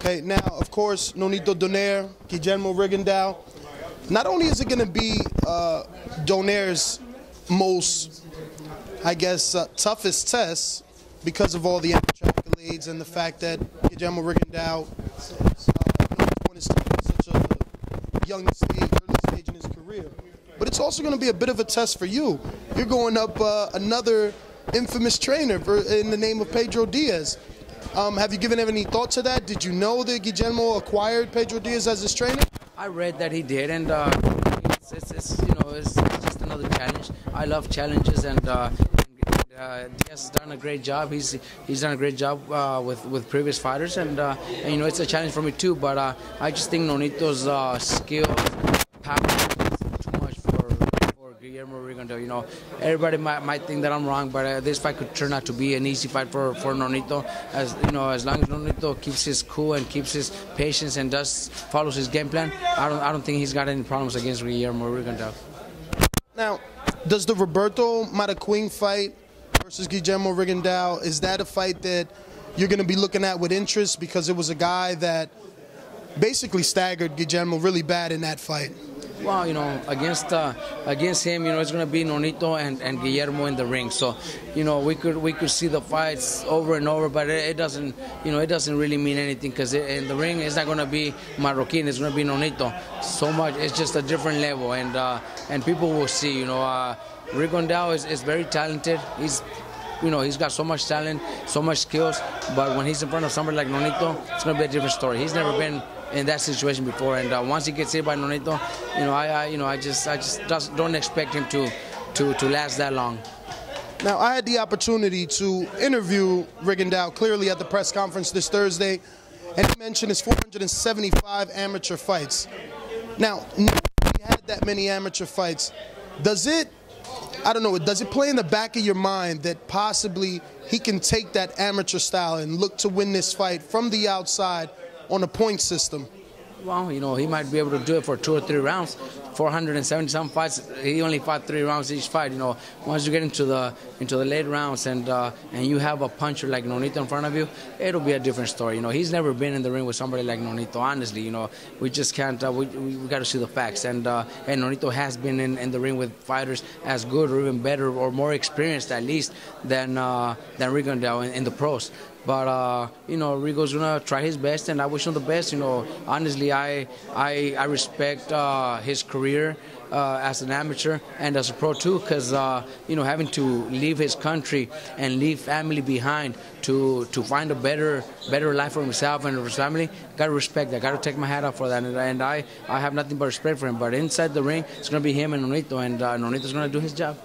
Okay, now, of course, Nonito Donaire, Guillermo Rigondeaux. Not only is it going to be Donaire's most, I guess, toughest test because of all the amateur accolades and the fact that Guillermo Rigondeaux won his title at such a young stage, early stage in his career. But it's also going to be a bit of a test for you. You're going up another infamous trainer in the name of Pedro Diaz. Have you given any thought to that? Did you know that Guillermo acquired Pedro Diaz as his trainer? I read that he did, and it's just another challenge. I love challenges, and Diaz has done a great job. He's done a great job with previous fighters, and you know, it's a challenge for me too. But I just think Nonito's skills, power, too much for Guillermo Rigondeaux. You know, everybody might think that I'm wrong, but this fight could turn out to be an easy fight for Nonito. As you know, as long as Nonito keeps his cool and keeps his patience and follows his game plan, I don't think he's got any problems against Guillermo Rigondeaux. Now, does the Roberto Marroquin fight versus Guillermo Rigondeaux, is that a fight that you're going to be looking at with interest, because it was a guy that basically staggered Guillermo really bad in that fight? Well, you know, against him, you know, it's going to be Nonito and Guillermo in the ring. So, you know, we could see the fights over and over, but it doesn't, you know, it doesn't really mean anything, because in the ring it's not going to be Marroquin, it's going to be Nonito. So much, it's just a different level, and people will see. You know, Rigondeaux is very talented. You know, he's got so much talent, so much skills, but when he's in front of somebody like Nonito, it's going to be a different story. He's never been in that situation before, and once he gets hit by Nonito, you know, I just don't expect him to last that long. Now, I had the opportunity to interview Rigondeaux clearly at the press conference this Thursday, and he mentioned his 475 amateur fights. Now, nobody had that many amateur fights. Does it, I don't know, does it play in the back of your mind that possibly he can take that amateur style and look to win this fight from the outside on a point system? Well, you know, he might be able to do it for 2 or 3 rounds. 470-some fights, he only fought 3 rounds each fight. You know, once you get into the late rounds and you have a puncher like Nonito in front of you, it'll be a different story. You know, he's never been in the ring with somebody like Nonito. Honestly, you know, we just can't. We got to see the facts. And Nonito has been in the ring with fighters as good or even better or more experienced at least than Rigondeaux in the pros. But you know, Rigo's gonna try his best, and I wish him the best. You know, honestly, I respect his career as an amateur and as a pro too, because you know, having to leave his country and leave family behind to find a better life for himself and his family, gotta respect that. Gotta take my hat off for that, and I have nothing but respect for him. But inside the ring, it's gonna be him and Nonito, and Nonito's gonna do his job.